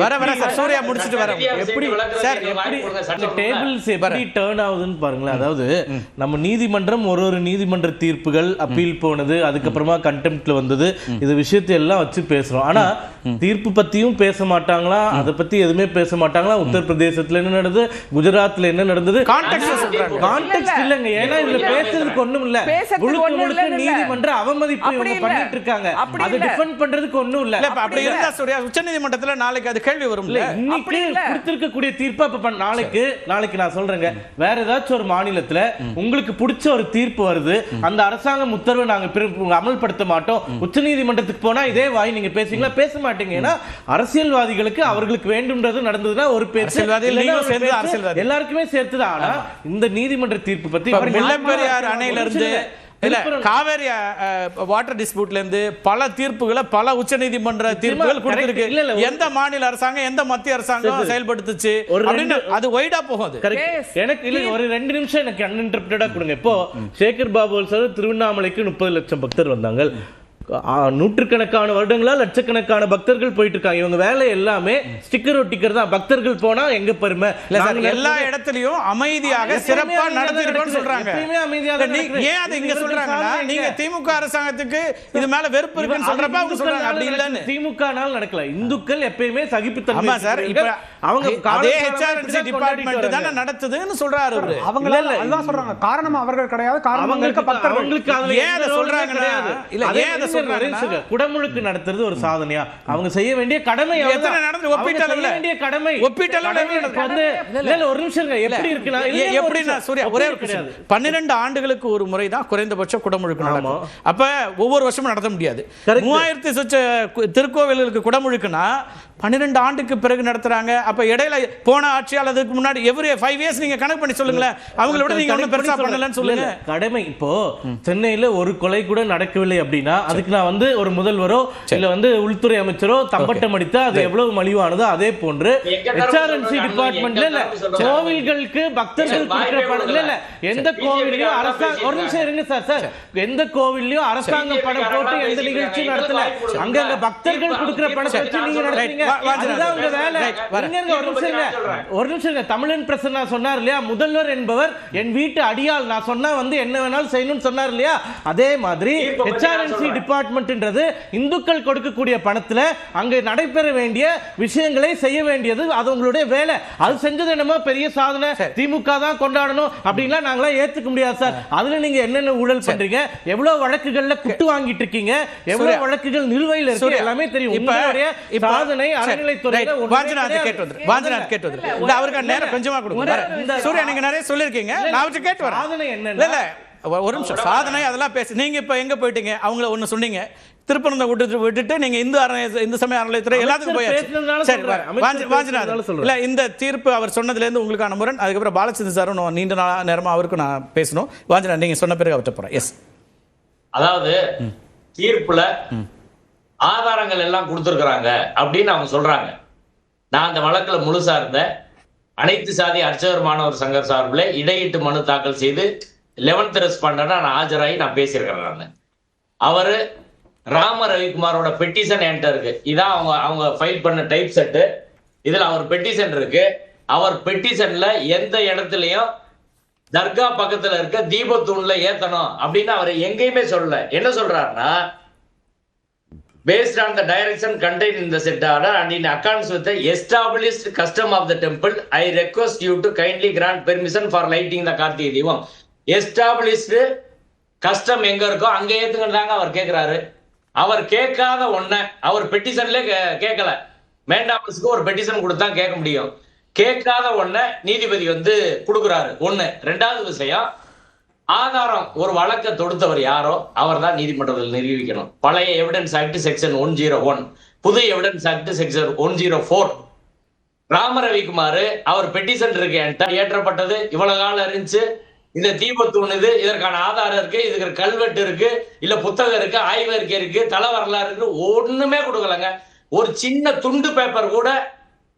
வர சார் சூர்யா முடிச்சிட்டு வர எப்படி சார் டேபிள்ஸ் எப்படி டர்ன் ஆகுதுன்னு பாருங்களேன். அதாவது நம்ம நீதிமன்றம் ஒரு நீதிமன்ற தீர்ப்புகள் அப்பீல் போனது, அதுக்கப்புறமா கண்டெம்ப்ட்ல வந்தது, இது விஷயத்தை எல்லாம் வச்சு பேசுறோம். ஆனா தீர்ப்பு பத்தியும் பேச மாட்டாங்களா, அதை பத்தி எதுவுமே பேச மாட்டாங்களா. உத்தரப்பிரதேசத்துல என்ன நடந்தது, குஜராத்ல என்ன நடந்தது, கான்டெக்ஸ்ட் இல்லங்க. ஏன்னா இதுல பேசுறதுக்கு ஒண்ணும் இல்ல. முழுக்க நீதிமன்ற அவமதிப்பு இவங்க பண்ணிட்டு இருக்காங்க. அதை டிஃபெண்ட் பண்றதுக்கு ஒண்ணும் இல்ல. அப்படி இருந்தா சூர்யா உச்சநீதிமன்றத்துல நாளைக்கு அது கேள்வி வரும். இன்னைக்கு கொடுத்திருக்கக்கூடிய தீர்ப்பு அப்ப நாளைக்கு நான் சொல்றேங்க, வேற ஏதாச்சும் ஒரு மாநிலத்துல உங்களுக்கு பிடிச்ச ஒரு தீர்ப்பு வருது, அந்த அரசாங்கம் உத்தரவை நாங்க அமல்படுத்த மாட்டோம், உச்சநீதிமன்றத்துக்கு போனா இதே வாய் நீங்க பேசுவீங்களா? பேச மாட்டீங்க. ஏன்னா அரசியல்வாதிகளுக்கு அவர்களுக்கு வேண்டும்ன்றது நடந்ததுன்னா ஒரு பேச்சு, எல்லாருக்குமே சேர்த்துதான். ஆனா இந்த நீதிமன்ற தீர்ப்பு பத்தி முல்லைப்பெரியாறு அணையில இருந்து காவேரி வாட்டர் டிஸ்பியூட்ல இருந்து பல தீர்ப்புகளை பல உச்சநீதிமன்ற தீர்ப்புகள் கொடுத்திருக்கு. எந்த மாநில அரசாங்கம் எந்த மத்திய அரசாங்கம் செயல்படுத்துச்சு அது ஒய்டா போகுது. எனக்கு இல்ல ஒரு 2 நிமிஷம் எனக்கு அன்இன்டர்பிரட்டடா கொடுங்க. இப்போ சேகர் பாபு சார் திருவண்ணாமலைக்கு 30 லட்சம் பக்தர் வந்தாங்க. நூற்றுக்கணக்கான வருடங்களா லட்சக்கணக்கான பக்தர்கள் போயிட்டு இருக்காங்க. இவங்க வேலை எல்லாமே ஸ்டிக்கர் ஒட்டிக்கர் தான். பக்தர்கள் போனா எங்க பெருமை, எல்லா இடத்துலயும் அமைதியாக சிறப்பா நடத்திருக்கோம்னு சொல்றாங்க. ஏன் அது இங்க சொல்றாங்கன்னா நீங்க திமுக அரசாங்கத்துக்கு இது மேல வெறுப்பு இருக்குன்னு சொல்றப்ப அவங்க சொல்றாங்க அப்படி இல்லன்னு. திமுகனால நடக்கல, இந்துக்கள் எப்பயுமே சகிப்புத்தன்மை. சார் இப்ப அவங்க அதே ஹெச்ஆர்என்சி டிபார்ட்மென்ட் தான நடத்துதுன்னு சொல்றாரு அவரு. அவங்க அதான் சொல்றாங்க. காரணம் அவர்கள் கிடையாது, காரணம் அவங்களுக்கு ஏன் அதை சொல்றாங்கன்னா இல்ல ஏன் அதை குடமுழுக்கு நடத்துறது ஒரு சாதனையா? அவங்க செய்ய வேண்டிய கடமை வேண்டிய கடமை ஒரு நிமிஷம் எப்படி இருக்குன்னா எப்படின்னா சூர்யா ஒரே 12 ஆண்டுகளுக்கு ஒரு முறை தான் குறைந்தபட்ச குடமுழுக்கு நடக்கும். அப்ப ஒவ்வொரு வருஷமும் நடத்த முடியாது. 3000 சொச்ச திருக்கோவில்களுக்கு குடமுழுக்குனா 12 ஆண்டுக்கு பிறகு நடத்துறாங்க. அப்ப இடையில போன ஆட்சியாளருக்கு முன்னாடி எவ்ரி 5 இயர்ஸ் நீங்க கணக்கு பண்ணி சொல்லுங்களேன். அவங்கள விட நீங்க ஒண்ணும் பெருசா பண்ணலன்னு சொல்லுங்க. கடமை இப்போ சென்னையில ஒரு கொலை கூட நடக்கவில்லை அப்படின்னா அதுக்கு நான் வந்து ஒரு முதல்வரோ இல்ல உள்துறை அமைச்சரோ தம்பட்டம் அடித்தா அது எவ்வளவு மலிவானதோ அதே போன்று ஹெச்ஆர்என்சி டிபார்ட்மெண்ட்ல இல்ல கோவில்களுக்கு பக்தர்கள் கொடுக்கிற பணம் இல்ல எந்த கோவிலையும் அரசாங்கம் ஒரு நிமிஷம் இருங்க சார் எந்த கோவிலையும் அரசாங்கம் பணம் போட்டு எந்த நிகழ்ச்சியும் நடத்தல. அங்க பக்தர்கள் கொடுக்கிற பணத்தை வச்சு நீங்க நடத்துறீங்க. அதுதான் உங்க வேலை. ஒரு நிமிஷம் தமிழன் பிரசன்னா சொன்னார் இல்லையா, முதல்வர் என்பவர் என் வீட்டு அடியால், நான் சொன்னா என்ன வேணாலும் செய்யணும்னு சொன்னார் இல்லையா, அதே மாதிரி ஹெச்ஆர்என்சி டிபார்ட்மெண்ட்ன்றது இந்துக்கள் கொடுக்கக்கூடிய பணத்துல அங்க நடைபெற வேண்டிய விஷயங்களை செய்ய வேண்டியது அது உங்களுடைய வேலை. அது செஞ்சது என்னமோ பெரிய சாதனை, திமுக தான் கொண்டாடணும் அப்படின்னா நாங்களா ஏத்துக்க முடியாது சார். அதுல நீங்க என்னென்ன ஊழல் பண்றீங்க, எவ்வளவு வழக்குகள்ல குட்டு வாங்கிட்டு இருக்கீங்க, எவ்வளவு வழக்குகள் நிலுவையில் இருக்கு, எல்லாமே தெரியும். உங்களுடைய சாதனை அறநிலைத்துறை அவருக்கு நேரம் கொஞ்சமா கொடுங்க. சூர்யா நீங்க நிறைய சொல்லிருக்கீங்க, நான் அவற்றை கேட்டு வரேன். சாதனை என்ன ஒரு நிமிஷம் சாதனை அதெல்லாம் பேசு. நீங்க இப்ப எங்க போயிட்டீங்க, அவங்கள ஒண்ணு சொன்னீங்க, திருப்பணத்தை விட்டுட்டு நீங்க இந்து சமய அறநிலையத்துறை எல்லாத்துக்கும் போயாச்சு. இல்ல இந்த தீர்ப்பு அவர் சொன்னதுல இருந்து உங்களுக்கான முரண், அதுக்கப்புறம் பாலச்சந்திர சாரும் நீண்ட நேரமா அவருக்கும் நான் பேசணும். வாஞ்சனா நீங்க சொன்ன பிறகு அவற்றை போறேன். எஸ், அதாவது தீர்ப்புல ஆதாரங்கள் எல்லாம் கொடுத்திருக்கிறாங்க அப்படின்னு அவங்க சொல்றாங்க. நான் அந்த வழக்குல முழுசா இருந்தேன். அனைத்து சாதி அர்ச்சகர் மாணவர் சங்க சார்பில் இடையீட்டு மனு தாக்கல் செய்து 11th ரெஸ்பாண்டா நான் ஆஜராகி நான் பேசியிருக்கிறேன். அவரு ராம ரவிக்குமாரோட பெட்டிஷன் என்கிட்ட இருக்கு. இதான் அவங்க ஃபைல் பண்ண டைப் செட்டு. இதுல அவர் பெட்டிஷன் இருக்கு. அவர் பெட்டிஷன்ல எந்த இடத்துலயும் தர்கா பக்கத்துல இருக்க தீபத்தூண்ல ஏத்தணும் அப்படின்னு அவர் எங்கேயுமே சொல்லல. என்ன சொல்றாருன்னா, based on the direction contained in the said order and in accordance with the established custom of the temple, I request you to kindly grant permission for lighting the Kartigai Deepam. Established custom எங்க இருக்கோ அங்க ஏத்துங்கன்றாங்க அவர் கேட்கிறாரு. அவர் கேட்காத ஒண்ண அவர் பெட்டிஷன்ல கேட்கல. மேண்டாமஸ்க்கு ஒரு petition கொடுத்தா கேட்க முடியும். கேட்காத ஒண்ண நீதிபதி கொடுக்குறாரு. ஒண்ணு. ரெண்டாவது விஷயம், ஆதாரம் ஒரு வழக்கை தொடுத்தவர் யாரோ அவர் தான் நீதிமன்றத்தில் நிரூபிக்கணும். பழைய எவிடன்ஸ் ஆக்ட் செக்ஷன் 101, புது evidence act section 104. Rama Ravikumar அவர் பெட்டிஷன் இருக்கு ஏற்றப்பட்டது, இவ்வளவு காலம் இருந்துச்சு, இந்த தீபத்தூண் இது, இதற்கான ஆதாரம் இருக்கு, இதுக்கு கல்வெட்டு இருக்கு, இல்ல புத்தகம் இருக்கு, ஆய்வறிக்கை இருக்கு, தலை வரலாறு இருக்கு, ஒண்ணுமே கொடுக்கலங்க. ஒரு சின்ன துண்டு பேப்பர் கூட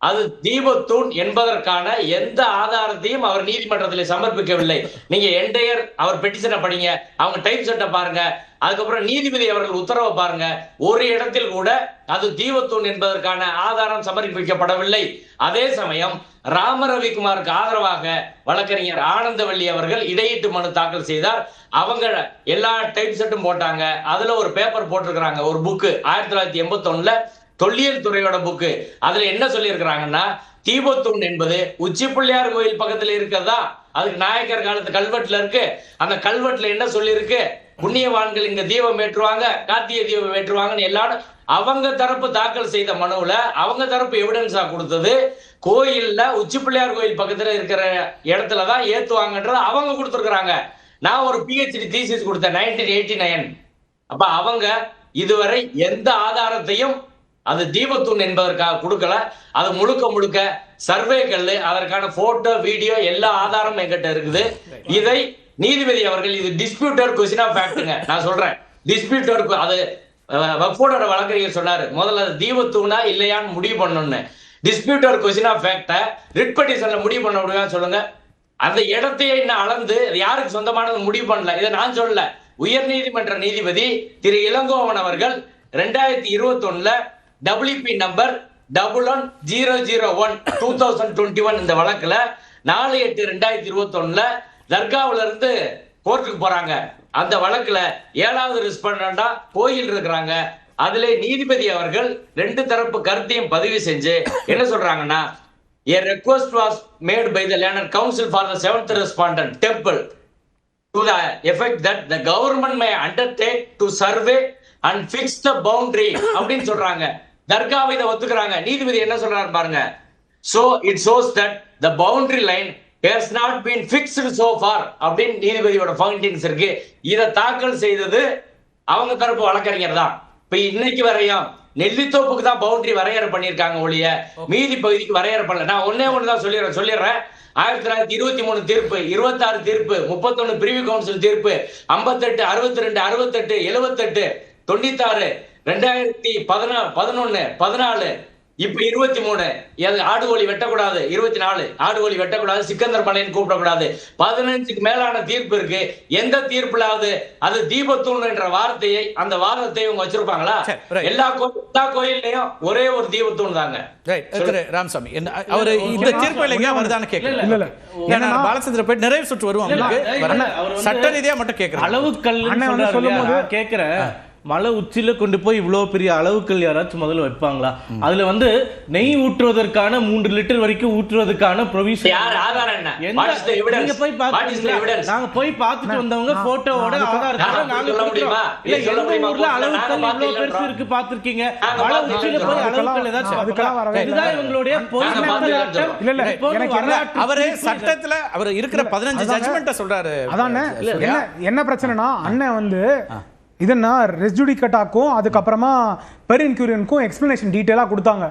அது தீபத்தூண் என்பதற்கான எந்த ஆதாரத்தையும் அவர் நீதிமன்றத்தில் சமர்ப்பிக்கவில்லை. நீங்க என்டையர் அவர் பெட்டிஷனை படிங்க, அவங்க டைப் செட்டை பாருங்க, அதுக்கப்புறம் நீதிபதி அவர்கள் உத்தரவை பாருங்க. ஒரு இடத்தில் கூட அது தீபத்தூண் என்பதற்கான ஆதாரம் சமர்ப்பிக்கப்படவில்லை. அதே சமயம் ராம ரவிக்குமாருக்கு ஆதரவாக வழக்கறிஞர் ஆனந்தவள்ளி அவர்கள் இடையீட்டு மனு தாக்கல் செய்தார். அவங்க எல்லா டைப் செட்டும் போட்டாங்க. அதுல ஒரு பேப்பர் போட்டிருக்கிறாங்க, ஒரு புக்கு 1981 தொல்லியல் துறையோட புக்கு. அதுல என்ன சொல்லி இருக்கிறாங்கன்னா, தீபத்தூண் என்பது உச்சி பிள்ளையார் கோயில் பக்கத்துல இருக்கிறதா, அதுக்கு நாயக்கர் காலத்து கல்வெட்டுல இருக்கு. அந்த கல்வெட்டுல என்ன சொல்லி இருக்கு, புண்ணியவான்கள் இங்க தீபம் ஏற்றுவாங்க, கார்த்திகை தீபம் ஏற்றுவாங்கன்னு எல்லாரும் அவங்க தரப்பு தாக்கல் செய்த மனுவுல அவங்க தரப்பு எவிடன்ஸா கொடுத்தது கோயில்ல உச்சி பிள்ளையார் கோயில் பக்கத்துல இருக்கிற இடத்துலதான் ஏத்துவாங்கன்றத அவங்க கொடுத்துருக்காங்க. நான் ஒரு PhD தீசிஸ் கொடுத்தேன் 1989. அப்ப அவங்க இதுவரை எந்த ஆதாரத்தையும் அது தீபத்தூண் என்பதற்காக கொடுக்கல. அது முழுக்க முழுக்க சர்வேகள், அதற்கான போட்டோ வீடியோ எல்லா ஆதாரமும் என்கிட்ட இருக்குது. இதை நீதிபதி அவர்கள் இது டிஸ்பியூட்டட் கொஸ்டின் ஆஃப் ஃபேக்ட்ங்க. நான் சொல்றேன் டிஸ்பியூட்டட், அது வக்ஃபோட வழக்கறிஞர் சொன்னாரு முதல்ல அது தீபத்தூணா இல்லையான்னு முடிவு பண்ணணும்னு. டிஸ்பியூட்டட் கொஸ்டின் ஆஃப் ஃபேக்ட ரிட் பெட்டிஷன்ல முடிவு பண்ண முடியுமா சொல்லுங்க? அந்த இடத்தையே இன்னும் அளந்து யாருக்கு சொந்தமானது முடிவு பண்ணல. இதை நான் சொல்லல, உயர் நீதிமன்ற நீதிபதி திரு இளங்கோவன் அவர்கள் 2021 WP நம்பர் 11001 2021 இந்த வழக்குல 4/8/2021 தர்காவுல இருந்து கோர்ட்டுக்கு போறாங்க. அந்த வழக்குல 7வது ரெஸ்பாண்டண்டா கோயில் இருக்கிறாங்க. அதுல நீதிபதி அவர்கள் 2 தரப்பு கருத்தையும் பதிவு செஞ்சு என்ன சொல்றாங்கன்னா, a request was made by the learned counsel for the 7th respondent temple to the effect that the government may undertake to survey and fix the boundary அப்படின்னு சொல்றாங்க. தர்காவை இதை ஒத்துக்கிறாங்க. நீதிபதி என்ன சொல்றாரு பாருங்க, so it shows that the boundary line has not been fixed so far அப்படின்னு நீதிபதியோட findings இருக்கு. இதை தாக்கல் செய்தது அவங்க தரப்பு வழக்கறிஞர் தான். இப்ப இன்னைக்கு வரையும் நெல்லித்தோப்புக்கு தான் பவுண்டரி வரையறை பண்ணியிருக்காங்க ஒழிய மீதி பகுதிக்கு வரையறை பண்ணல. நான் ஒண்ணுதான் சொல்லிடுறேன். 1923 தீர்ப்பு, 26 தீர்ப்பு, 31 பிரிவு கவுன்சில் தீர்ப்பு, 58, 62, 68, 78, 96, 2011, 14, இப்ப 23 ஆடுகோழி வெட்டக்கூடாது, 24 ஆடுகோழி வெட்டக்கூடாது, சிக்கந்தர் மலைன்னு கூப்பிடக்கூடாது, 15க்கு மேலான தீர்ப்பு இருக்கு. எந்த தீர்ப்புலாவது அது தீபத்தூண் என்ற வார்த்தையை அந்த வாதத்தை இவங்க வச்சிருப்பாங்களா? எல்லா கோயில்லையும் ஒரே ஒரு தீபத்தூண் தாங்க. ராமசாமி அவர் இந்த தீர்ப்பு எங்க வருதான்னு கேட்கல. பாலச்சந்திர போய் நிறைவு சுற்று வருவாங்க. சட்ட ரீதியா மட்டும் கேட்கிறேன். அளவு கல் சொல்லும்போது கேட்கிறேன், மலை உச்சியில கொண்டு போய் இவ்வளவு பெரிய அளவுகள் யாராச்சும் முதல்ல வைப்பாங்களா? அதுல வந்து நெய் ஊற்றுவதற்கான 3 லிட்டர் வரைக்கும் ஊற்றுவதற்கான ப்ரொவிஷன் நீங்க போய் பாத்தீங்களா? நாங்க போய் பார்த்துட்டு வந்தவங்க போட்டோவோட ஆதாரத்தோட நாங்க ஊர்ல அளவுகள் இவ்வளவு பெருசு இருக்கு பாத்திருக்கீங்க. மலை உச்சியில போய் அளவுகள் ஏதாச்சும் இதுதான் இவங்களுடைய அவரு சட்டத்துல அவர் இருக்கிற 15 ஜட்ஜ்மெண்ட்ட சொல்றாரு. அதானே என்ன பிரச்சனைனா, அண்ணன் வந்து இதனா ரெஸ் ஜுடிகட்டாக்கும் அதுக்கப்புறமா பெர் இன்க்யூரியனுக்கும் எக்ஸ்பிளனேஷன் டீட்டெயிலாக கொடுத்தாங்க.